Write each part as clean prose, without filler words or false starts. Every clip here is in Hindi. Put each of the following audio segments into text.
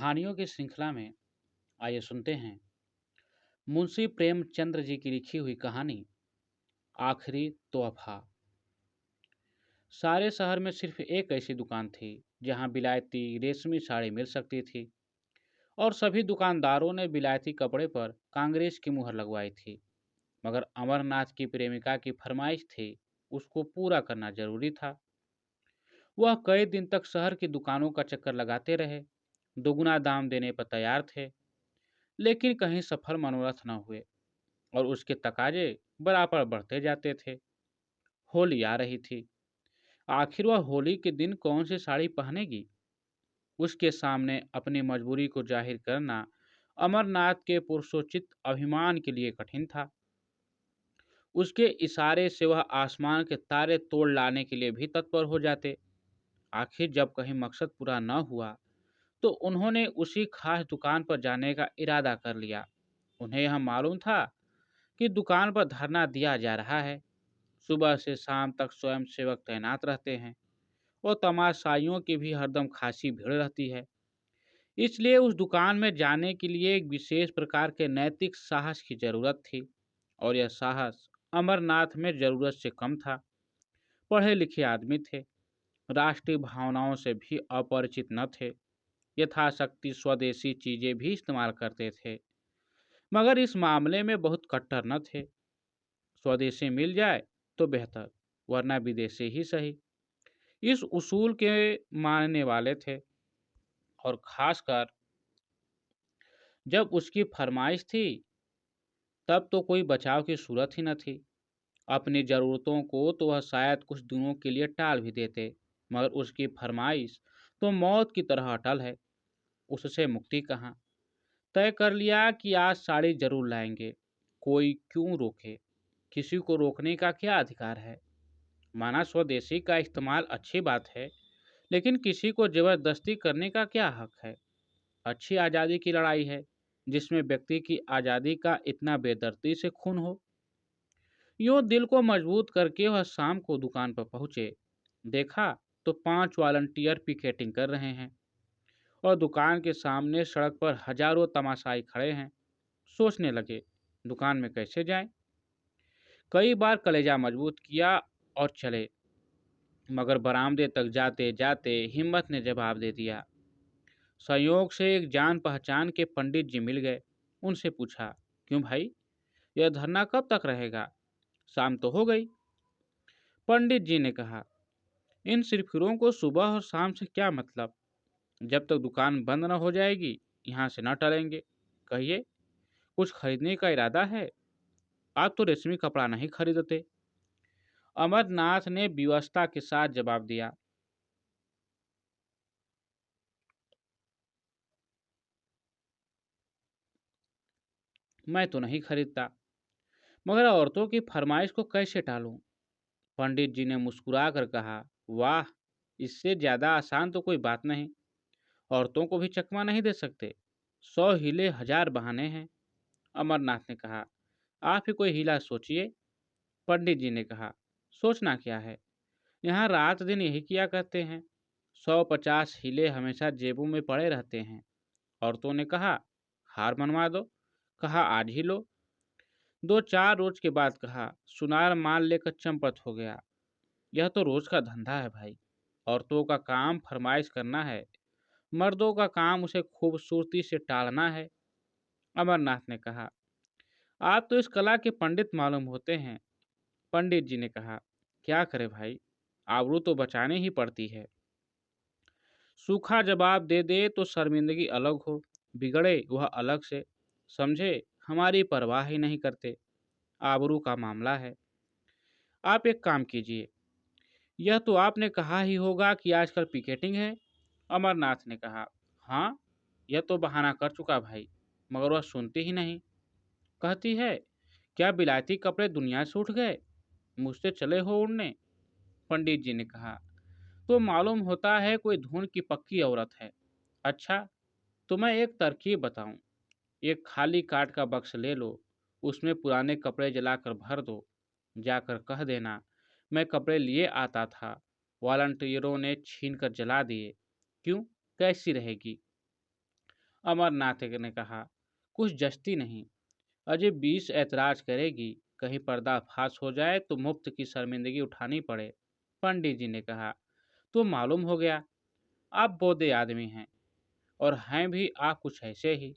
कहानियों की श्रृंखला में आइए सुनते हैं मुंशी प्रेमचंद्र जी की लिखी हुई कहानी आखिरी तोहफा। सारे शहर में सिर्फ एक ऐसी दुकान थी जहां विलायती रेशमी साड़ी मिल सकती थी और सभी दुकानदारों ने विलायती कपड़े पर कांग्रेस की मुहर लगवाई थी। मगर अमरनाथ की प्रेमिका की फरमाइश थी, उसको पूरा करना जरूरी था। वह कई दिन तक शहर की दुकानों का चक्कर लगाते रहे, दोगुना दाम देने पर तैयार थे, लेकिन कहीं सफल मनोरथ न हुए और उसके तकाजे बराबर बढ़ते जाते थे। होली आ रही थी। आखिर वह होली के दिन कौन सी साड़ी पहनेगी? उसके सामने अपनी मजबूरी को जाहिर करना अमरनाथ के पुरुषोचित अभिमान के लिए कठिन था। उसके इशारे से वह आसमान के तारे तोड़ लाने के लिए भी तत्पर हो जाते। आखिर जब कहीं मकसद पूरा न हुआ तो उन्होंने उसी खास दुकान पर जाने का इरादा कर लिया। उन्हें यह मालूम था कि दुकान पर धरना दिया जा रहा है। सुबह से शाम तक स्वयं सेवक तैनात रहते हैं और तमाशाइयों की भी हरदम खासी भीड़ रहती है। इसलिए उस दुकान में जाने के लिए एक विशेष प्रकार के नैतिक साहस की जरूरत थी और यह साहस अमरनाथ में जरूरत से कम था। पढ़े लिखे आदमी थे, राष्ट्रीय भावनाओं से भी अपरिचित न थे, यथाशक्ति स्वदेशी चीजें भी इस्तेमाल करते थे, मगर इस मामले में बहुत कट्टर न थे। स्वदेशी मिल जाए तो बेहतर, वरना विदेशी ही सही, इस उसूल के मानने वाले थे। और खासकर जब उसकी फरमाइश थी तब तो कोई बचाव की सूरत ही न थी। अपनी ज़रूरतों को तो वह शायद कुछ दिनों के लिए टाल भी देते, मगर उसकी फरमाइश तो मौत की तरह अटल है। उससे मुक्ति कहाँ? तय कर लिया कि आज साड़ी जरूर लाएंगे, कोई क्यों रोके? किसी को रोकने का क्या अधिकार है? माना स्वदेशी का इस्तेमाल अच्छी बात है, लेकिन किसी को जबरदस्ती करने का क्या हक है? अच्छी आज़ादी की लड़ाई है, जिसमें व्यक्ति की आज़ादी का इतना बेदर्दी से खून हो। यूं दिल को मजबूत करके वह शाम को दुकान पर पहुंचे। देखा तो 5 वॉलंटियर पिकेटिंग कर रहे हैं और दुकान के सामने सड़क पर हजारों तमाशाई खड़े हैं। सोचने लगे, दुकान में कैसे जाएं? कई बार कलेजा मजबूत किया और चले, मगर बरामदे तक जाते जाते हिम्मत ने जवाब दे दिया। संयोग से एक जान पहचान के पंडित जी मिल गए। उनसे पूछा, क्यों भाई, यह धरना कब तक रहेगा? शाम तो हो गई। पंडित जी ने कहा, इन सिरफिरों को सुबह और शाम से क्या मतलब? जब तक दुकान बंद न हो जाएगी यहाँ से न टलेंगे। कहिए, कुछ खरीदने का इरादा है? आप तो रेशमी कपड़ा नहीं खरीदते। अमरनाथ ने विवशता के साथ जवाब दिया, मैं तो नहीं खरीदता, मगर औरतों की फरमाइश को कैसे टालूं? पंडित जी ने मुस्कुरा कर कहा, वाह, इससे ज्यादा आसान तो कोई बात नहीं। औरतों को भी चकमा नहीं दे सकते? 100 हीले 1000 बहाने हैं। अमरनाथ ने कहा, आप ही कोई हीला सोचिए। पंडित जी ने कहा, सोचना क्या है, यहाँ रात दिन यही किया करते हैं। 150 हीले हमेशा जेबों में पड़े रहते हैं। औरतों ने कहा, हार मनवा दो। कहा, आज ही लो। 2-4 रोज के बाद कहा, सुनार माल लेकर चंपत हो गया। यह तो रोज का धंधा है भाई। औरतों का काम फरमाइश करना है, मर्दों का काम उसे खूबसूरती से टालना है। अमरनाथ ने कहा, आप तो इस कला के पंडित मालूम होते हैं। पंडित जी ने कहा, क्या करे भाई, आबरू तो बचाने ही पड़ती है। सूखा जवाब दे दे तो शर्मिंदगी अलग हो, बिगड़े वह अलग से। समझे, हमारी परवाह ही नहीं करते। आबरू का मामला है। आप एक काम कीजिए, यह तो आपने कहा ही होगा कि आजकल पिकेटिंग है। अमरनाथ ने कहा, हाँ, यह तो बहाना कर चुका भाई, मगर वह सुनती ही नहीं। कहती है, क्या विलायती कपड़े दुनिया से उठ गए, मुझसे चले हो उड़ने? पंडित जी ने कहा, तो मालूम होता है कोई धुन की पक्की औरत है। अच्छा, तो मैं एक तरकीब बताऊं। एक खाली काठ का बक्स ले लो, उसमें पुराने कपड़े जलाकर भर दो। जाकर कह देना, मैं कपड़े लिए आता था, वॉलंटियरों ने छीन कर जला दिए। क्यों, कैसी रहेगी? अमरनाथ ने कहा, कुछ जस्ती नहीं। अजय 20 ऐतराज करेगी, कहीं पर्दाफाश हो जाए तो मुफ्त की शर्मिंदगी उठानी पड़े। पंडित जी ने कहा, तो मालूम हो गया आप बौद्धे आदमी हैं, और हैं भी आप कुछ ऐसे ही।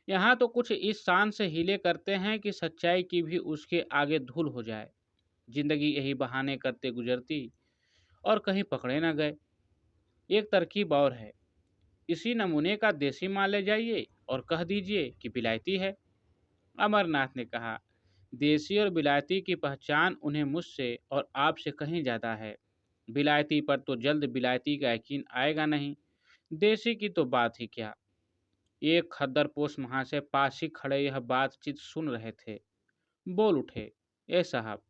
यहाँ तो कुछ इस शान से हीले करते हैं कि सच्चाई की भी उसके आगे धूल हो जाए। जिंदगी यही बहाने करते गुजरती और कहीं पकड़े न गए। एक तरकीब और है, इसी नमूने का देसी माल ले जाइए और कह दीजिए कि विलायती है। अमरनाथ ने कहा, देसी और विलायती की पहचान उन्हें मुझसे और आपसे कहीं ज़्यादा है। विलायती पर तो जल्द विलायती का यकीन आएगा नहीं, देसी की तो बात ही क्या। एक खद्दरपोश महाशय पास ही खड़े यह बातचीत सुन रहे थे। बोल उठे, ए साहब,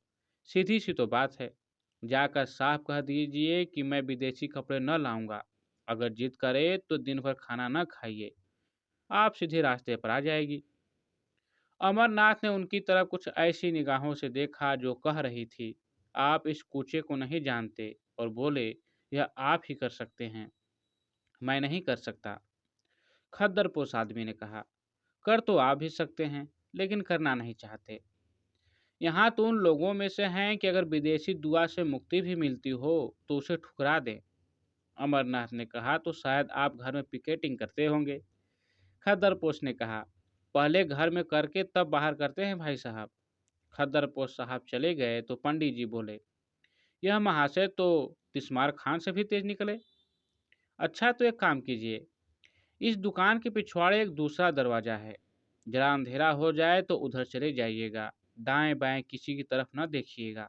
सीधी सी तो बात है। जाकर साफ कह दीजिए कि मैं विदेशी कपड़े न लाऊंगा। अगर जिद करे तो दिन भर खाना न खाइए, आप सीधे रास्ते पर आ जाएगी। अमरनाथ ने उनकी तरफ कुछ ऐसी निगाहों से देखा जो कह रही थी, आप इस कूचे को नहीं जानते, और बोले, यह आप ही कर सकते हैं, मैं नहीं कर सकता। खद्दरपोश आदमी ने कहा, कर तो आप भी सकते हैं, लेकिन करना नहीं चाहते। यहाँ तो उन लोगों में से हैं कि अगर विदेशी दुआ से मुक्ति भी मिलती हो तो उसे ठुकरा दें। अमरनाथ ने कहा, तो शायद आप घर में पिकेटिंग करते होंगे। खद्दरपोश ने कहा, पहले घर में करके तब बाहर करते हैं भाई साहब। खद्दरपोश साहब चले गए तो पंडित जी बोले, यह महाशय तो तिस्मार खान से भी तेज निकले। अच्छा, तो एक काम कीजिए, इस दुकान के पिछवाड़े एक दूसरा दरवाजा है, जरा अंधेरा हो जाए तो उधर चले जाइएगा, दाएं बाएं किसी की तरफ न देखिएगा।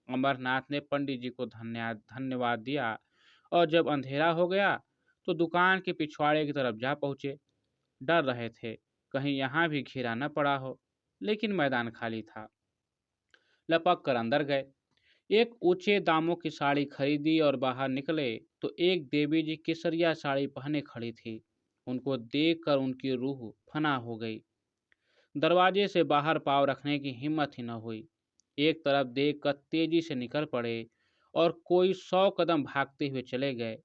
अमरनाथ ने पंडित जी को धन्यवाद दिया, और जब अंधेरा हो गया तो दुकान के पिछवाड़े की तरफ जा पहुँचे। डर रहे थे कहीं यहाँ भी घेरा न पड़ा हो, लेकिन मैदान खाली था। लपक कर अंदर गए, एक ऊंचे दामों की साड़ी खरीदी और बाहर निकले तो एक देवी जी केसरिया साड़ी पहने खड़ी थी। उनको देखकर उनकी रूह फना हो गई। दरवाजे से बाहर पाँव रखने की हिम्मत ही न हुई। एक तरफ देखकर तेजी से निकल पड़े और कोई 100 कदम भागते हुए चले गए।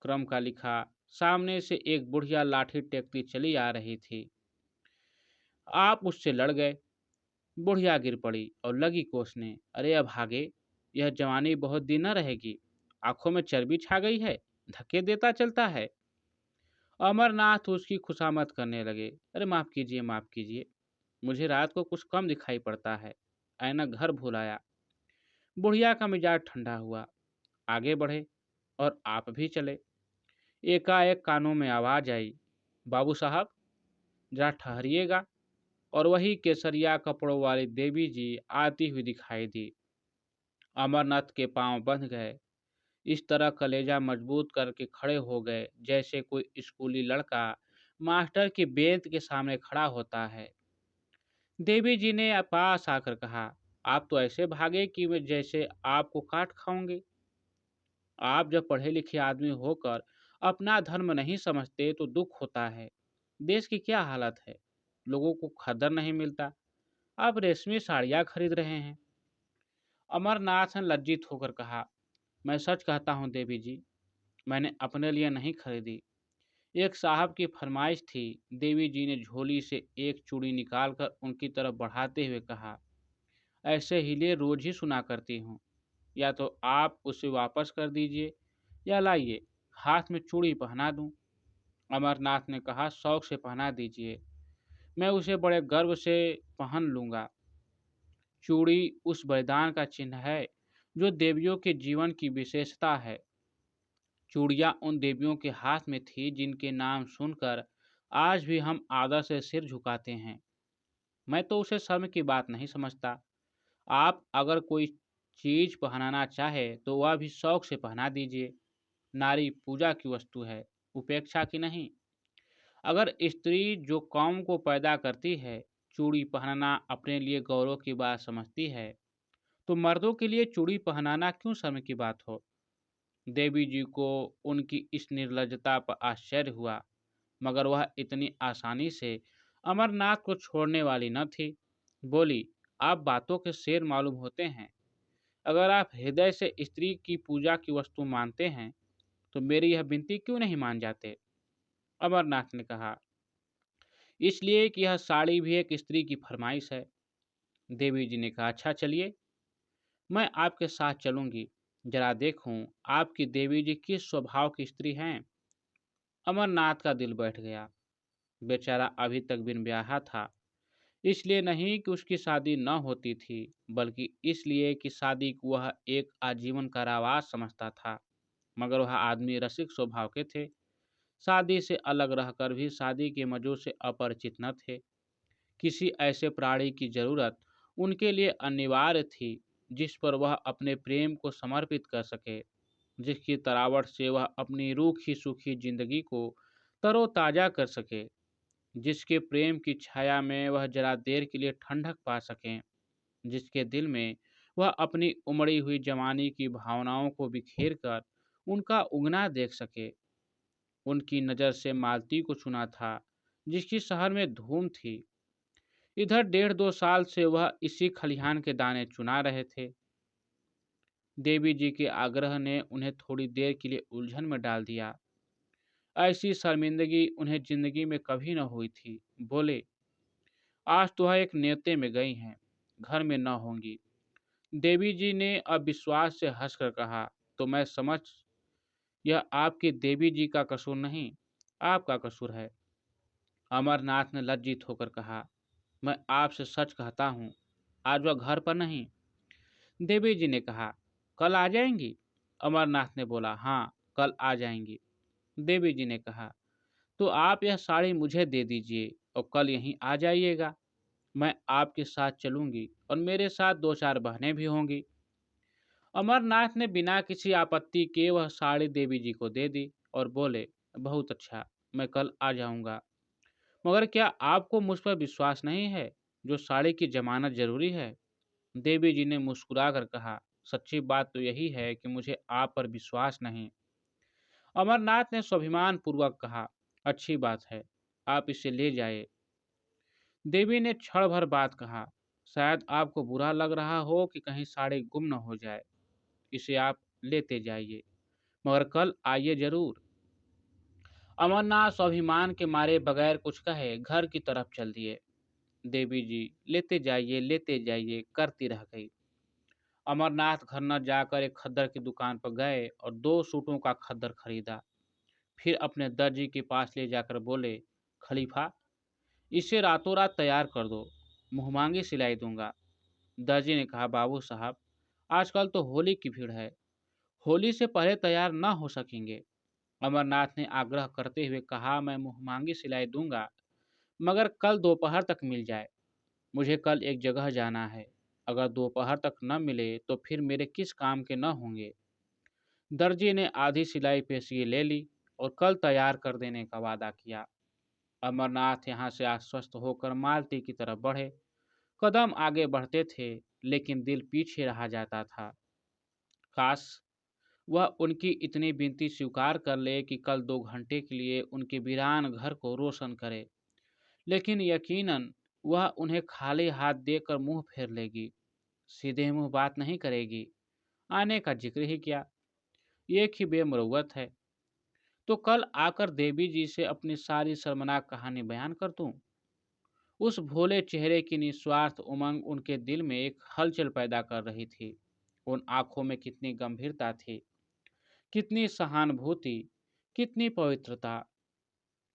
क्रम का लिखा, सामने से एक बुढ़िया लाठी टेकती चली आ रही थी। आप उससे लड़ गए। बुढ़िया गिर पड़ी और लगी कोसने, अरे अब भागे, यह जवानी बहुत दिन न रहेगी, आंखों में चर्बी छा गई है, धक्के देता चलता है। अमरनाथ उसकी खुशामद करने लगे, अरे माफ कीजिए, माफ कीजिए, मुझे रात को कुछ कम दिखाई पड़ता है, ऐनक घर भूल आया। बुढ़िया का मिजाज ठंडा हुआ, आगे बढ़े और आप भी चले। एकाएक कानों में आवाज आई, बाबू साहब जरा ठहरिएगा। और वही केसरिया कपड़ों वाली देवी जी आती हुई दिखाई दी। अमरनाथ के पांव बंध गए, इस तरह कलेजा मजबूत करके खड़े हो गए जैसे कोई स्कूली लड़का मास्टर की बेंच के सामने खड़ा होता है। देवी जी ने पास आकर कहा, आप तो ऐसे भागे कि मैं जैसे आपको काट खाऊंगी। आप जब पढ़े लिखे आदमी होकर अपना धर्म नहीं समझते तो दुख होता है। देश की क्या हालत है, लोगों को खदर नहीं मिलता, आप रेशमी साड़ियाँ खरीद रहे हैं। अमरनाथ ने लज्जित होकर कहा, मैं सच कहता हूँ देवी जी, मैंने अपने लिए नहीं खरीदी, एक साहब की फरमाइश थी। देवी जी ने झोली से एक चूड़ी निकालकर उनकी तरफ बढ़ाते हुए कहा, ऐसे हीले रोज ही सुना करती हूँ, या तो आप उसे वापस कर दीजिए या लाइए हाथ में चूड़ी पहना दूँ। अमरनाथ ने कहा, शौक से पहना दीजिए, मैं उसे बड़े गर्व से पहन लूँगा। चूड़ी उस बलिदान का चिन्ह है जो देवियों के जीवन की विशेषता है। चूड़ियाँ उन देवियों के हाथ में थी जिनके नाम सुनकर आज भी हम आदर से सिर झुकाते हैं। मैं तो उसे शर्म की बात नहीं समझता। आप अगर कोई चीज पहनाना चाहे तो वह भी शौक से पहना दीजिए। नारी पूजा की वस्तु है, उपेक्षा की नहीं। अगर स्त्री जो कौम को पैदा करती है चूड़ी पहनना अपने लिए गौरव की बात समझती है, तो मर्दों के लिए चूड़ी पहनाना क्यों शर्म की बात हो। देवी जी को उनकी इस निर्लज्जता पर आश्चर्य हुआ, मगर वह इतनी आसानी से अमरनाथ को छोड़ने वाली न थी। बोली, आप बातों के शेर मालूम होते हैं, अगर आप हृदय से स्त्री की पूजा की वस्तु मानते हैं तो मेरी यह विनती क्यों नहीं मान जाते। अमरनाथ ने कहा, इसलिए कि यह साड़ी भी एक स्त्री की फरमाइश है। देवी जी ने कहा, अच्छा चलिए, मैं आपके साथ चलूंगी, जरा देखूं आपकी देवी जी किस स्वभाव की स्त्री हैं। अमरनाथ का दिल बैठ गया। बेचारा अभी तक बिन ब्याहा था, इसलिए नहीं कि उसकी शादी न होती थी, बल्कि इसलिए कि शादी को वह एक आजीवन कारावास समझता था। मगर वह आदमी रसिक स्वभाव के थे, शादी से अलग रहकर भी शादी के मजों से अपरिचित न थे। किसी ऐसे प्राणी की जरूरत उनके लिए अनिवार्य थी जिस पर वह अपने प्रेम को समर्पित कर सके, जिसकी तरावट से वह अपनी रूखी सूखी जिंदगी को तरोताजा कर सके, जिसके प्रेम की छाया में वह जरा देर के लिए ठंडक पा सकें, जिसके दिल में वह अपनी उमड़ी हुई जवानी की भावनाओं को बिखेर कर उनका उगना देख सके। उनकी नज़र से मालती को चुना था, जिसकी शहर में धूम थी। इधर 1.5-2 साल से वह इसी खलिहान के दाने चुना रहे थे। देवी जी के आग्रह ने उन्हें थोड़ी देर के लिए उलझन में डाल दिया। ऐसी शर्मिंदगी उन्हें जिंदगी में कभी न हुई थी। बोले, आज तो वह एक न्योते में गई हैं, घर में न होंगी। देवी जी ने अविश्वास से हंसकर कहा, तो मैं समझ, यह आपकी देवी जी का कसूर नहीं, आपका कसूर है। अमरनाथ ने लज्जित होकर कहा, मैं आपसे सच कहता हूँ, आज वह घर पर नहीं। देवी जी ने कहा, कल आ जाएंगी? अमरनाथ ने बोला, हाँ, कल आ जाएंगी। देवी जी ने कहा, तो आप यह साड़ी मुझे दे दीजिए और कल यहीं आ जाइएगा। मैं आपके साथ चलूंगी और मेरे साथ 2-4 बहनें भी होंगी। अमरनाथ ने बिना किसी आपत्ति के वह साड़ी देवी जी को दे दी और बोले, बहुत अच्छा, मैं कल आ जाऊंगा। मगर क्या आपको मुझ पर विश्वास नहीं है? जो साड़ी की जमानत जरूरी है। देवी जी ने मुस्कुराकर कहा, सच्ची बात तो यही है कि मुझे आप पर विश्वास नहीं। अमरनाथ ने स्वाभिमान पूर्वक कहा, अच्छी बात है, आप इसे ले जाए। देवी ने क्षण भर बाद कहा, शायद आपको बुरा लग रहा हो कि कहीं साड़ी गुम न हो जाए। इसे आप लेते जाइए, मगर कल आइए जरूर। अमरनाथ स्वाभिमान के मारे बगैर कुछ कहे घर की तरफ चल दिए। देवी जी लेते जाइए करती रह गई। अमरनाथ घर न जाकर एक खद्दर की दुकान पर गए और 2 सूटों का खद्दर खरीदा। फिर अपने दर्जी के पास ले जाकर बोले, खलीफा, इसे रातों रात तैयार कर दो, मुहमांगी सिलाई दूंगा। दर्जी ने कहा, बाबू साहब, आजकल तो होली की भीड़ है, होली से पहले तैयार न हो सकेंगे। अमरनाथ ने आग्रह करते हुए कहा, मैं मुहमांगी सिलाई दूंगा, मगर कल दोपहर तक मिल जाए। मुझे कल एक जगह जाना है, अगर दोपहर तक न मिले तो फिर मेरे किस काम के न होंगे। दर्जी ने आधी सिलाई पेशी ले ली और कल तैयार कर देने का वादा किया। अमरनाथ यहाँ से आश्वस्त होकर मालती की तरफ बढ़े। कदम आगे बढ़ते थे, लेकिन दिल पीछे रहा जाता था। काश वह उनकी इतनी विनती स्वीकार कर ले कि कल 2 घंटे के लिए उनके वीरान घर को रोशन करे। लेकिन यकीनन वह उन्हें खाली हाथ देकर मुंह फेर लेगी, सीधे मुंह बात नहीं करेगी, आने का जिक्र ही क्या। एक ही बेमुरौवत है, तो कल आकर देवी जी से अपनी सारी शर्मनाक कहानी बयान कर दूं। उस भोले चेहरे की निस्वार्थ उमंग उनके दिल में एक हलचल पैदा कर रही थी। उन आंखों में कितनी गंभीरता थी, कितनी सहानुभूति, कितनी पवित्रता।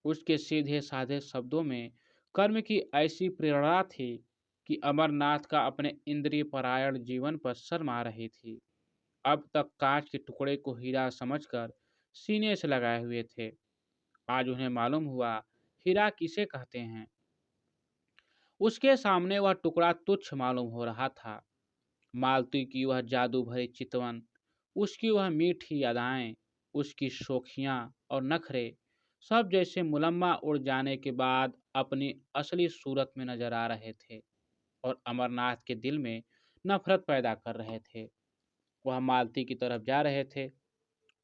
उसके सीधे साधे शब्दों में कर्म की ऐसी प्रेरणा थी कि अमरनाथ का अपने इंद्रिय परायण जीवन पर शर्म आ रही थी। अब तक कांच के टुकड़े को हीरा समझकर सीने से लगाए हुए थे, आज उन्हें मालूम हुआ हीरा किसे कहते हैं। उसके सामने वह टुकड़ा तुच्छ मालूम हो रहा था। मालती की वह जादू भरी चितवन, उसकी वह मीठी अदाएं, उसकी शोखियां और नखरे, सब जैसे मुलम्मा उड़ जाने के बाद अपनी असली सूरत में नजर आ रहे थे और अमरनाथ के दिल में नफरत पैदा कर रहे थे। वह मालती की तरफ जा रहे थे,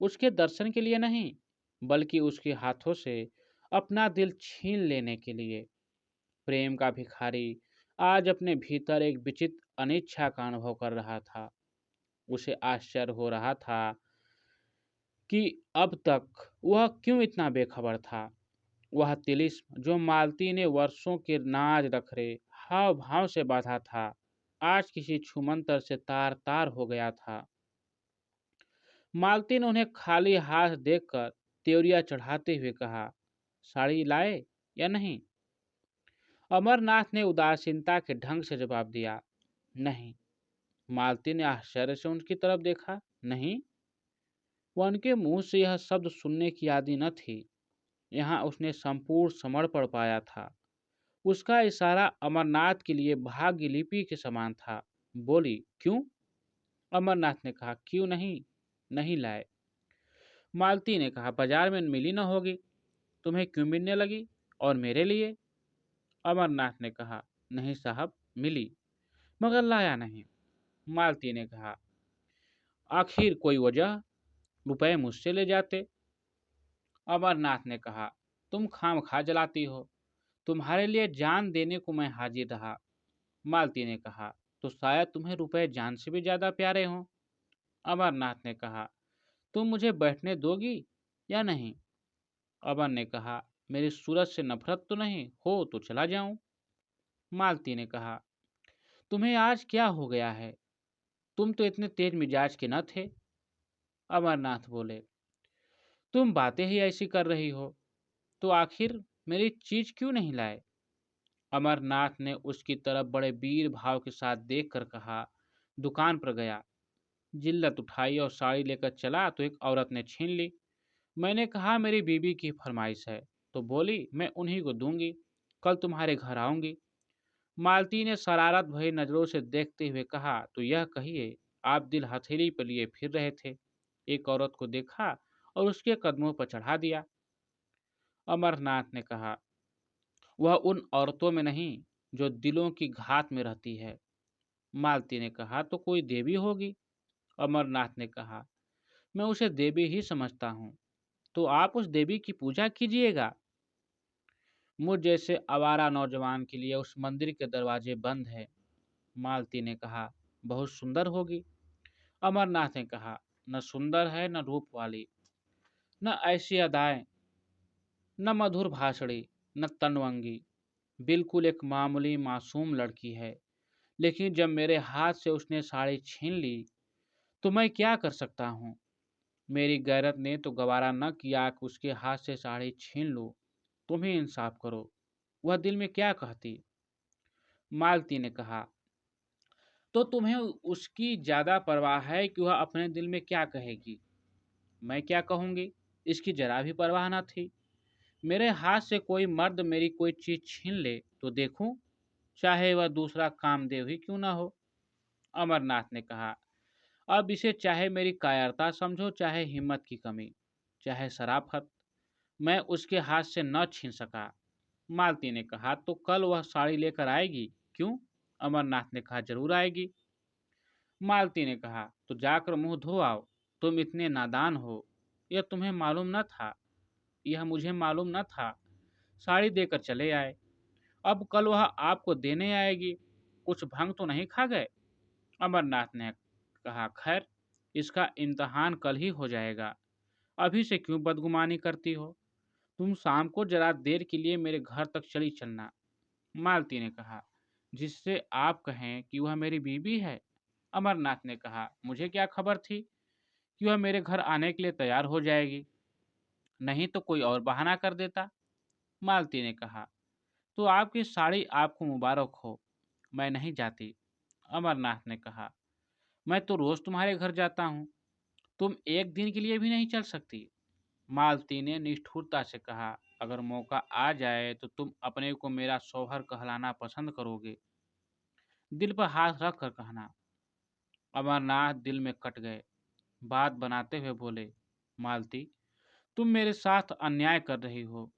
उसके दर्शन के लिए नहीं, बल्कि उसके हाथों से अपना दिल छीन लेने के लिए। प्रेम का भिखारी आज अपने भीतर एक विचित्र अनिच्छा का अनुभव कर रहा था। उसे आश्चर्य हो रहा था कि अब तक वह क्यों इतना बेखबर था। वह तिलिस्म जो मालती ने वर्षों के नाज रखरे हाव भाव से बांधा था, आज किसी छुमंतर से तार तार हो गया था। मालती ने उन्हें खाली हाथ देखकर त्योरिया चढ़ाते हुए कहा, साड़ी लाए या नहीं? अमरनाथ ने उदासीनता के ढंग से जवाब दिया, नहीं। मालती ने आश्चर्य से उनकी तरफ देखा, नहीं? वह उनके मुंह से यह शब्द सुनने की आदि न थी। यहाँ उसने संपूर्ण समर्पण पाया था। उसका इशारा अमरनाथ के लिए भाग्य लिपि के समान था। बोली, क्यों? अमरनाथ ने कहा, क्यों नहीं? नहीं लाए। मालती ने कहा, बाजार में मिली न होगी, तुम्हें क्यों मिलने लगी? और मेरे लिए? अमरनाथ ने कहा, नहीं साहब, मिली, मगर लाया नहीं। मालती ने कहा, आखिर कोई वजह? रुपए मुझसे ले जाते। अमरनाथ ने कहा, तुम खामखा जलाती हो, तुम्हारे लिए जान देने को मैं हाजिर रहा। मालती ने कहा, तो शायद तुम्हें रुपए जान से भी ज्यादा प्यारे हों। अमरनाथ ने कहा, तुम मुझे बैठने दोगी या नहीं? अमर ने कहा, मेरी सूरत से नफरत तो नहीं हो तो चला जाऊं। मालती ने कहा, तुम्हें आज क्या हो गया है? तुम तो इतने तेज मिजाज के न थे। अमरनाथ बोले, तुम बातें ही ऐसी कर रही हो, तो आखिर मेरी चीज क्यों नहीं लाए? अमरनाथ ने उसकी तरफ बड़े वीर भाव के साथ देखकर कहा, दुकान पर गया, जिल्लत उठाई और साड़ी लेकर चला तो एक औरत ने छीन ली। मैंने कहा, मेरी बीबी की फरमाइश है, तो बोली मैं उन्हीं को दूंगी, कल तुम्हारे घर आऊंगी। मालती ने शरारत भरी नजरों से देखते हुए कहा, तो यह कहिए, आप दिल हथेली पर लिए फिर रहे थे, एक औरत को देखा और उसके कदमों पर चढ़ा दिया। अमरनाथ ने कहा, वह उन औरतों में नहीं जो दिलों की घात में रहती है। मालती ने कहा, तो कोई देवी होगी। अमरनाथ ने कहा, मैं उसे देवी ही समझता हूँ। तो आप उस देवी की पूजा कीजिएगा। मुझ जैसे आवारा नौजवान के लिए उस मंदिर के दरवाजे बंद है। मालती ने कहा, बहुत सुंदर होगी। अमरनाथ ने कहा, न सुंदर है न रूप वाली, न ऐसी अदाएं, न मधुर भाषणी, न तनवंगी, बिल्कुल एक मामूली मासूम लड़की है। लेकिन जब मेरे हाथ से उसने साड़ी छीन ली तो मैं क्या कर सकता हूँ? मेरी गैरत ने तो गवारा न किया कि उसके हाथ से साड़ी छीन लूं। तुम ही इंसाफ करो, वह दिल में क्या कहती? मालती ने कहा, तो तुम्हें उसकी ज्यादा परवाह है कि वह अपने दिल में क्या कहेगी? मैं क्या कहूंगी, इसकी जरा भी परवाह न थी। मेरे हाथ से कोई मर्द मेरी कोई चीज छीन ले तो देखूं, चाहे वह दूसरा कामदेव ही क्यों ना हो। अमरनाथ ने कहा, अब इसे चाहे मेरी कायरता समझो, चाहे हिम्मत की कमी, चाहे शराफत, मैं उसके हाथ से न छीन सका। मालती ने कहा, तो कल वह साड़ी लेकर आएगी, क्यों? अमरनाथ ने कहा, जरूर आएगी। मालती ने कहा, तो जाकर मुंह धो आओ, तुम इतने नादान हो, यह तुम्हें मालूम न था? यह मुझे मालूम न था, साड़ी देकर चले आए, अब कल वह आपको देने आएगी, कुछ भंग तो नहीं खा गए? अमरनाथ ने कहा, खैर, इसका इम्तहान कल ही हो जाएगा, अभी से क्यों बदगुमानी करती हो? तुम शाम को जरा देर के लिए मेरे घर तक चली चलना। मालती ने कहा, जिससे आप कहें कि वह मेरी बीवी है। अमरनाथ ने कहा, मुझे क्या खबर थी कि वह मेरे घर आने के लिए तैयार हो जाएगी, नहीं तो कोई और बहाना कर देता। मालती ने कहा, तो आपकी साड़ी आपको मुबारक हो, मैं नहीं जाती। अमरनाथ ने कहा, मैं तो रोज तुम्हारे घर जाता हूँ, तुम एक दिन के लिए भी नहीं चल सकती? मालती ने निष्ठुरता से कहा, अगर मौका आ जाए तो तुम अपने को मेरा शौहर कहलाना पसंद करोगे? दिल पर हाथ रख कर कहना। अमरनाथ दिल में कट गए। बात बनाते हुए बोले, मालती, तुम मेरे साथ अन्याय कर रही हो,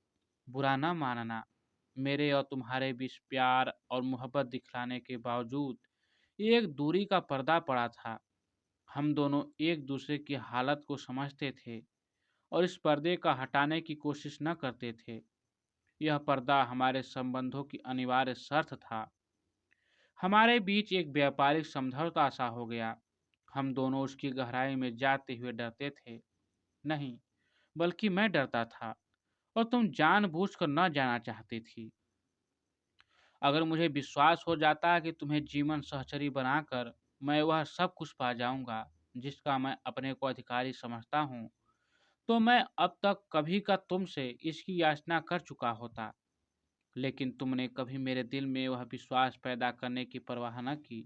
बुरा न मानना। मेरे और तुम्हारे बीच प्यार और मोहब्बत दिखलाने के बावजूद एक दूरी का पर्दा पड़ा था। हम दोनों एक दूसरे की हालत को समझते थे और इस पर्दे का हटाने की कोशिश न करते थे। यह पर्दा हमारे संबंधों की अनिवार्य शर्त था। हमारे बीच एक व्यापारिक समझौता सा हो गया। हम दोनों उसकी गहराई में जाते हुए डरते थे, नहीं, बल्कि मैं डरता था, और तुम जानबूझकर न जाना चाहती थी। अगर मुझे विश्वास हो जाता कि तुम्हें जीवन सहचरी बनाकर मैं वह सब कुछ पा जाऊंगा जिसका मैं अपने को अधिकारी समझता हूँ, तो मैं अब तक कभी का तुमसे इसकी याचना कर चुका होता। लेकिन तुमने कभी मेरे दिल में वह विश्वास पैदा करने की परवाह न की।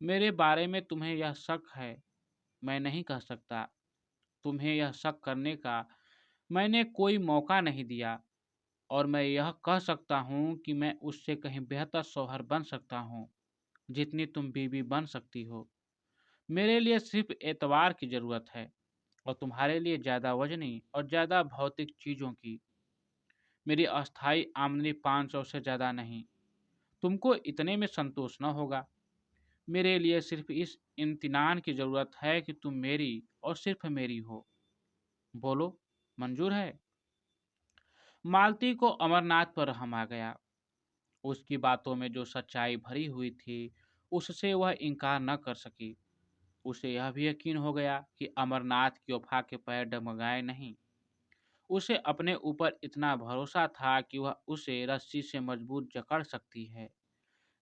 मेरे बारे में तुम्हें यह शक है, मैं नहीं कह सकता। तुम्हें यह शक करने का मैंने कोई मौका नहीं दिया, और मैं यह कह सकता हूँ कि मैं उससे कहीं बेहतर शौहर बन सकता हूँ जितनी तुम बीवी बन सकती हो। मेरे लिए सिर्फ एतबार की ज़रूरत है, और तुम्हारे लिए ज़्यादा वजनी और ज़्यादा भौतिक चीज़ों की। मेरी अस्थाई आमदनी 500 से ज़्यादा नहीं। तुमको इतने में संतोष न होगा। मेरे लिए सिर्फ इस इम्तिनान की ज़रूरत है कि तुम मेरी और सिर्फ मेरी हो। बोलो, मंजूर है? मालती को अमरनाथ पर रहम आ गया। उसकी बातों में जो सच्चाई भरी हुई थी, उससे वह इनकार न कर सकी। उसे यह भी यकीन हो गया कि अमरनाथ की वफा के पैर डगमगाए नहीं। उसे अपने ऊपर इतना भरोसा था कि वह उसे रस्सी से मजबूत जकड़ सकती है,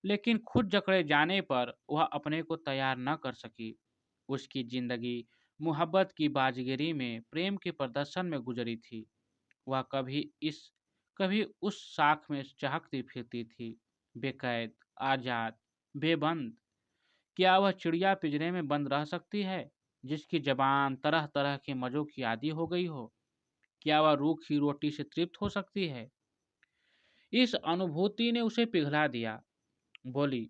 लेकिन खुद जकड़े जाने पर वह अपने को तैयार न कर सकी। उसकी जिंदगी मोहब्बत की बाजीगरी में, प्रेम के प्रदर्शन में गुजरी थी। वह कभी उस साख में चहकती फिरती थी, बेकैद, आजाद, बेबंद। क्या वह चिड़िया पिंजरे में बंद रह सकती है जिसकी जबान तरह तरह के मजों की आदी हो गई हो? क्या वह रूखी रोटी से तृप्त हो सकती है? इस अनुभूति ने उसे पिघला दिया। बोली,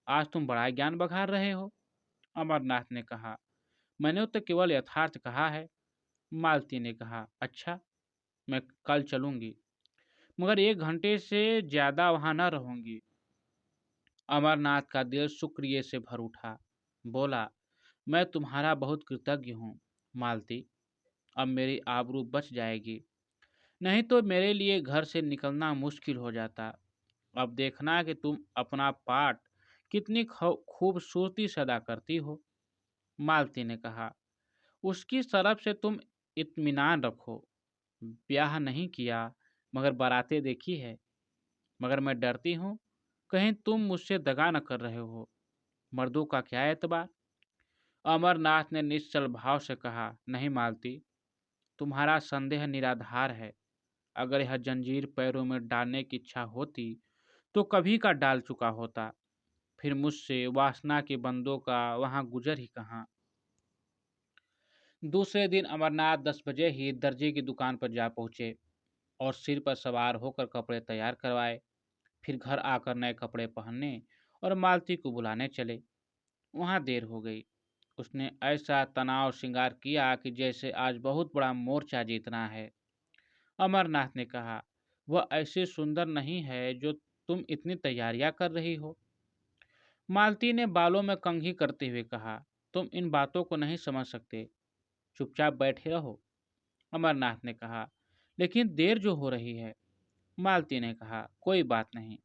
आज तुम बड़ा ज्ञान बघार रहे हो। अमरनाथ ने कहा, मैंने तो केवल यथार्थ कहा है। मालती ने कहा, अच्छा, मैं कल चलूंगी, मगर 1 घंटे से ज्यादा वहां न रहूंगी। अमरनाथ का दिल शुक्रिया से भर उठा। बोला, मैं तुम्हारा बहुत कृतज्ञ हूँ मालती। अब मेरी आबरू बच जाएगी, नहीं तो मेरे लिए घर से निकलना मुश्किल हो जाता। अब देखना कि तुम अपना पाठ कितनी खूबसूरती से अदा करती हो। मालती ने कहा, उसकी तरफ से तुम इत्मीनान रखो। ब्याह नहीं किया, मगर बारातें देखी है। मगर मैं डरती हूँ कहीं तुम मुझसे दगा न कर रहे हो। मर्दों का क्या एतबार। अमरनाथ ने निश्चल भाव से कहा, नहीं मालती, तुम्हारा संदेह निराधार है। अगर यह जंजीर पैरों में डालने की इच्छा होती तो कभी का डाल चुका होता। फिर मुझसे वासना के बंदों का वहां गुजर ही कहाँ। दूसरे दिन अमरनाथ 10 बजे ही दर्जी की दुकान पर जा पहुंचे और सिर पर सवार होकर कपड़े तैयार करवाए। फिर घर आकर नए कपड़े पहनने और मालती को बुलाने चले। वहां देर हो गई। उसने ऐसा तनाव श्रृंगार किया कि जैसे आज बहुत बड़ा मोर्चा जीतना है। अमरनाथ ने कहा, वह ऐसी सुंदर नहीं है जो तुम इतनी तैयारियां कर रही हो। मालती ने बालों में कंघी करते हुए कहा, तुम इन बातों को नहीं समझ सकते, चुपचाप बैठे रहो। अमरनाथ ने कहा, लेकिन देर जो हो रही है। मालती ने कहा, कोई बात नहीं।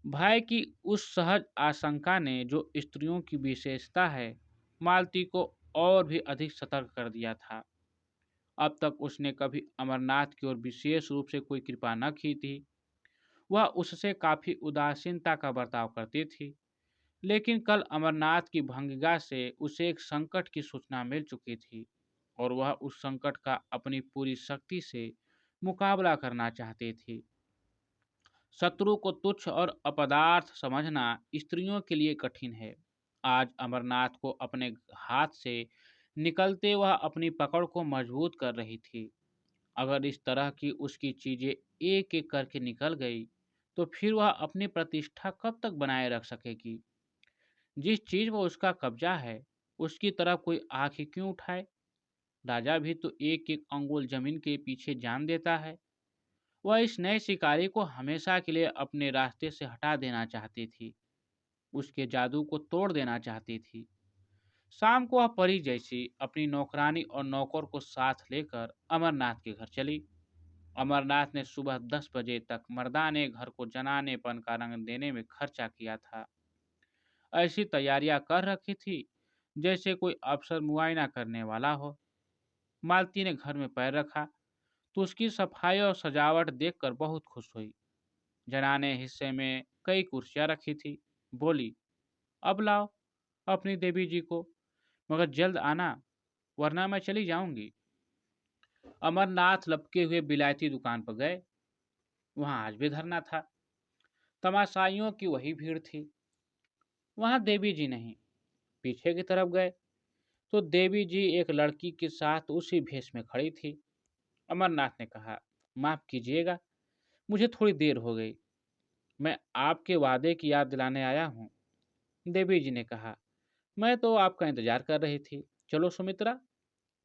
भय की उस सहज आशंका ने, जो स्त्रियों की विशेषता है, मालती को और भी अधिक सतर्क कर दिया था। अब तक उसने कभी अमरनाथ की ओर विशेष रूप से कोई कृपा न की थी। वह उससे काफी उदासीनता का बर्ताव करती थी। लेकिन कल अमरनाथ की भंगिका से उसे एक संकट की सूचना मिल चुकी थी, और वह उस संकट का अपनी पूरी शक्ति से मुकाबला करना चाहती थी। शत्रु को तुच्छ और अपदार्थ समझना स्त्रियों के लिए कठिन है। आज अमरनाथ को अपने हाथ से निकलते वह अपनी पकड़ को मजबूत कर रही थी। अगर इस तरह की उसकी चीजें एक एक करके निकल गई, तो फिर वह अपनी प्रतिष्ठा कब तक बनाए रख सकेगी। जिस चीज पर उसका कब्जा है, उसकी तरफ कोई आंख ही क्यों उठाए। राजा भी तो एक एक अंगुल जमीन के पीछे जान देता है। वह इस नए शिकारी को हमेशा के लिए अपने रास्ते से हटा देना चाहती थी, उसके जादू को तोड़ देना चाहती थी। शाम को वह परी जैसी अपनी नौकरानी और नौकर को साथ लेकर अमरनाथ के घर चली। अमरनाथ ने सुबह 10 बजे तक मर्दाने घर को जनानेपन का रंग देने में खर्चा किया था। ऐसी तैयारियां कर रखी थी जैसे कोई अफसर मुआयना करने वाला हो। मालती ने घर में पैर रखा तो उसकी सफाई और सजावट देखकर बहुत खुश हुई। जना ने हिस्से में कई कुर्सियां रखी थी। बोली, अब लाओ अपनी देवी जी को, मगर जल्द आना, वरना मैं चली जाऊंगी। अमरनाथ लपके हुए बिलायती दुकान पर गए। वहां आज भी धरना था। तमाशाइयों की वही भीड़ थी। वहां देवी जी नहीं। पीछे की तरफ गए तो देवी जी एक लड़की के साथ उसी भेष में खड़ी थी। अमरनाथ ने कहा, माफ कीजिएगा, मुझे थोड़ी देर हो गई। मैं आपके वादे की याद दिलाने आया हूँ। देवी जी ने कहा, मैं तो आपका इंतजार कर रही थी। चलो सुमित्रा,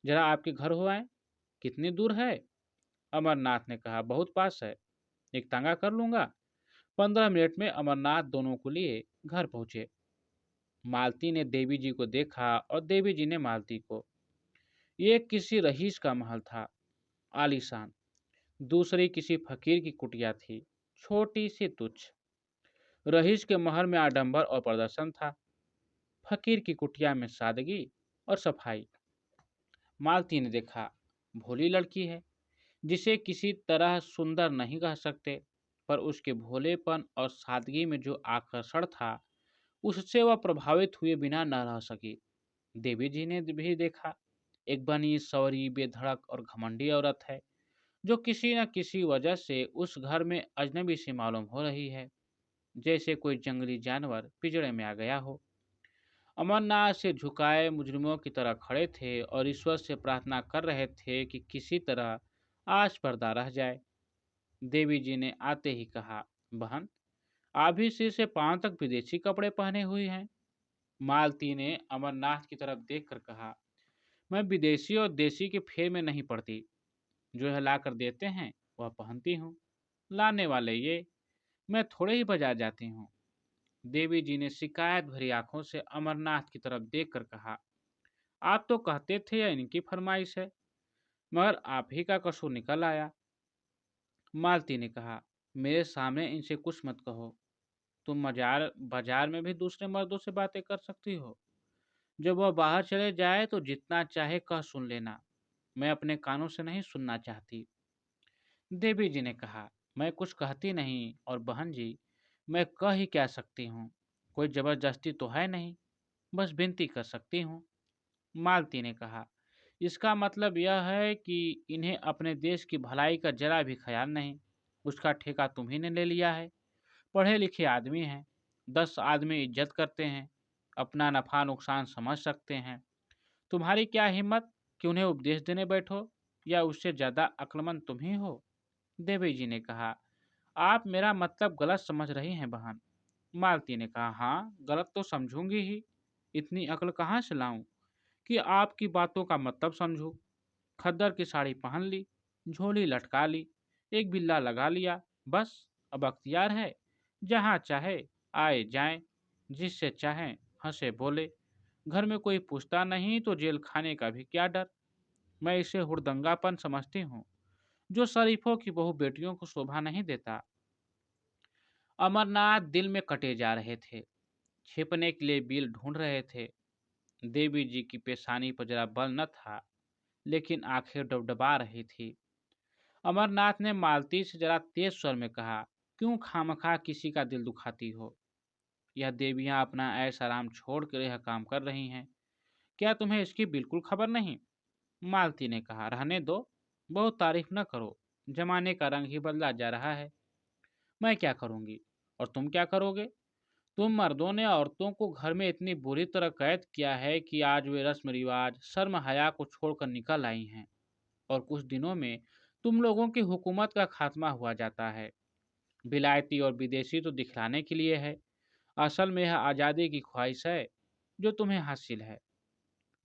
जरा आपके घर हो आए। कितनी दूर है? अमरनाथ ने कहा, बहुत पास है, एक तांगा कर लूंगा। 15 मिनट में अमरनाथ दोनों को लिए घर पहुंचे। मालती ने देवी जी को देखा और देवी जी ने मालती को। ये किसी रईस का महल था, आलीशान। दूसरी किसी फकीर की कुटिया थी, छोटी सी तुच्छ। रईस के महल में आडंबर और प्रदर्शन था, फकीर की कुटिया में सादगी और सफाई। मालती ने देखा, भोली लड़की है, जिसे किसी तरह सुंदर नहीं कह सकते, पर उसके भोलेपन और सादगी में जो आकर्षण था, उससे वह प्रभावित हुए बिना न रह सकी। देवी जी ने भी देखा, एक बनी सवरी बेधड़क और घमंडी औरत है, जो किसी न किसी वजह से उस घर में अजनबी सी मालूम हो रही है, जैसे कोई जंगली जानवर पिंजड़े में आ गया हो। अमरनाथ से झुकाए मुजरिमों की तरह खड़े थे और ईश्वर से प्रार्थना कर रहे थे कि किसी तरह आज पर्दा रह जाए। देवी जी ने आते ही कहा, बहन, आप भी सिर से पांव तक विदेशी कपड़े पहने हुए हैं। मालती ने अमरनाथ की तरफ देखकर कहा, मैं विदेशी और देसी के फेर में नहीं पड़ती। जो है ला कर देते हैं वह पहनती हूँ, लाने वाले ये, मैं थोड़े ही बाजार जाती हूँ। देवी जी ने शिकायत भरी आंखों से अमरनाथ की तरफ देखकर कहा, आप तो कहते थे यह इनकी फरमाइश है, मगर आप ही का कसूर निकल आया। मालती ने कहा, मेरे सामने इनसे कुछ मत कहो। तुम बाजार बाजार में भी दूसरे मर्दों से बातें कर सकती हो। जब वह बाहर चले जाए तो जितना चाहे कह सुन लेना। मैं अपने कानों से नहीं सुनना चाहती। देवी जी ने कहा, मैं कुछ कहती नहीं, और बहन जी, मैं कह ही क्या सकती हूँ। कोई जबरदस्ती तो है नहीं, बस विनती कर सकती हूँ। मालती ने कहा, इसका मतलब यह है कि इन्हें अपने देश की भलाई का जरा भी ख्याल नहीं। उसका ठेका तुम्ही ने ले लिया है। पढ़े लिखे आदमी हैं, 10 आदमी इज्जत करते हैं, अपना नफा नुकसान समझ सकते हैं। तुम्हारी क्या हिम्मत कि उन्हें उपदेश देने बैठो, या उससे ज़्यादा अक्लमंद तुम ही हो। देवी जी ने कहा, आप मेरा मतलब गलत समझ रही हैं बहन। मालती ने कहा, हाँ, गलत तो समझूंगी ही। इतनी अक्ल कहाँ से लाऊं कि आपकी बातों का मतलब समझूं। खद्दर की साड़ी पहन ली, झोली लटका ली, एक बिल्ला लगा लिया, बस अब अख्तियार है, जहाँ चाहे आए जाएं, जिससे चाहें हंसे बोले। घर में कोई पूछता नहीं तो जेल खाने का भी क्या डर। मैं इसे हुड़दंगापन समझती हूँ, जो शरीफों की बहु बेटियों को शोभा नहीं देता। अमरनाथ दिल में कटे जा रहे थे, छिपने के लिए बिल ढूंढ रहे थे। देवी जी की पेशानी पर जरा बल न था, लेकिन आंखें डबडबा रही थी। अमरनाथ ने मालती से जरा तेज स्वर में कहा, क्यों खामखा किसी का दिल दुखाती हो? यह देवियां अपना ऐश आराम छोड़ कर यह काम कर रही हैं, क्या तुम्हें इसकी बिल्कुल खबर नहीं? मालती ने कहा, रहने दो, बहुत तारीफ न करो। जमाने का रंग ही बदला जा रहा है। मैं क्या करूंगी और तुम क्या करोगे? तुम मर्दों ने औरतों को घर में इतनी बुरी तरह कैद किया है कि आज वे रस्म रिवाज शर्म हया को छोड़कर निकल आई हैं, और कुछ दिनों में तुम लोगों की हुकूमत का खात्मा हुआ जाता है। विलायती और विदेशी तो दिखलाने के लिए है, असल में यह आज़ादी की ख्वाहिश है जो तुम्हें हासिल है।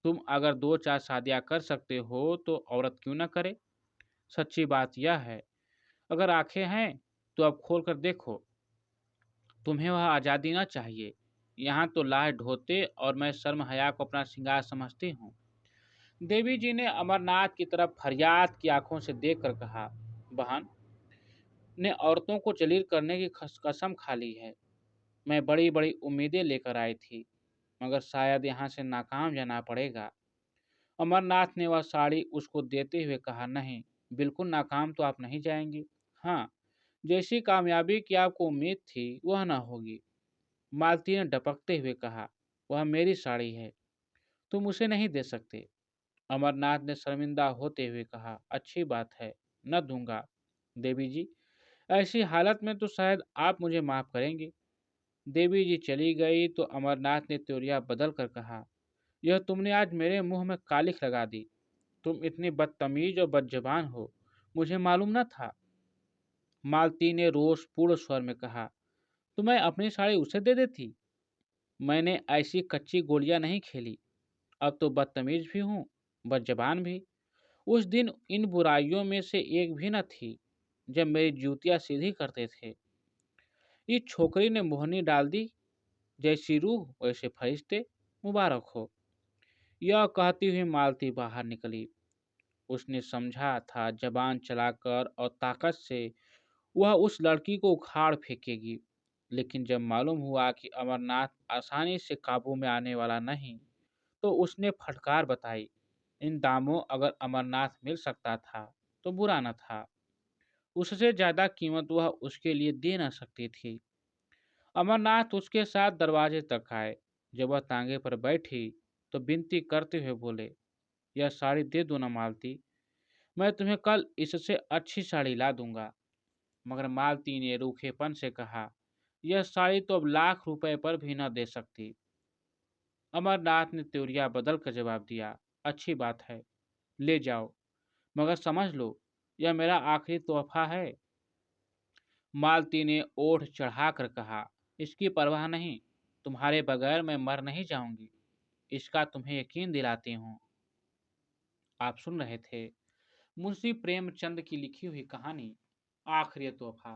तुम अगर 2-4 शादियां कर सकते हो तो औरत क्यों न करे? सच्ची बात यह है, अगर आंखें हैं तो अब खोल कर देखो। तुम्हें वह आज़ादी न चाहिए। यहाँ तो लाह ढोते और मैं शर्म हया को अपना श्रृंगार समझती हूँ। देवी जी ने अमरनाथ की तरफ फरियाद की आंखों से देखकर कहा, बहन ने औरतों को जलील करने की कसम खा ली है। मैं बड़ी बड़ी उम्मीदें लेकर आई थी, मगर शायद यहाँ से नाकाम जाना पड़ेगा। अमरनाथ ने वह साड़ी उसको देते हुए कहा, नहीं, बिल्कुल नाकाम तो आप नहीं जाएंगी। हाँ, जैसी कामयाबी की आपको उम्मीद थी वह ना होगी। मालती ने डपकते हुए कहा, वह मेरी साड़ी है, तुम उसे नहीं दे सकते। अमरनाथ ने शर्मिंदा होते हुए कहा, अच्छी बात है, न दूंगा। देवी जी, ऐसी हालत में तो शायद आप मुझे माफ करेंगे। देवी जी चली गई तो अमरनाथ ने त्योरिया बदल कर कहा, यह तुमने आज मेरे मुंह में कालिख लगा दी। तुम इतनी बदतमीज और बदजबान हो, मुझे मालूम न था। मालती ने रोषपूर्ण स्वर में कहा, तो मैं अपनी साड़ी उसे दे देती। मैंने ऐसी कच्ची गोलियां नहीं खेली। अब तो बदतमीज भी हूँ, बदजबान भी। उस दिन इन बुराइयों में से एक भी न थी जब मेरी जूतियां सीधी करते थे। इस छोकरी ने मोहनी डाल दी, जैसी रूह वैसे फरिश्ते, मुबारक हो। यह कहती हुई मालती बाहर निकली। उसने समझा था जबान चलाकर और ताकत से वह उस लड़की को उखाड़ फेंकेगी, लेकिन जब मालूम हुआ कि अमरनाथ आसानी से काबू में आने वाला नहीं, तो उसने फटकार बताई, इन दामों अगर अमरनाथ मिल सकता था तो बुरा न था। उससे ज्यादा कीमत वह उसके लिए दे न सकती थी। अमरनाथ उसके साथ दरवाजे तक आए। जब वह तांगे पर बैठी तो विनती करते हुए बोले, यह साड़ी दे दो न मालती, मैं तुम्हें कल इससे अच्छी साड़ी ला दूंगा। मगर मालती ने रूखेपन से कहा, यह साड़ी तो अब लाख रुपए पर भी न दे सकती। अमरनाथ ने त्योरिया बदल कर जवाब दिया, अच्छी बात है, ले जाओ, मगर समझ लो यह मेरा आखिरी तोहफा है। मालती ने ओठ चढ़ाकर कहा, इसकी परवाह नहीं, तुम्हारे बगैर मैं मर नहीं जाऊंगी, इसका तुम्हें यकीन दिलाती हूँ। आप सुन रहे थे मुंशी प्रेमचंद की लिखी हुई कहानी आखिरी तोहफा।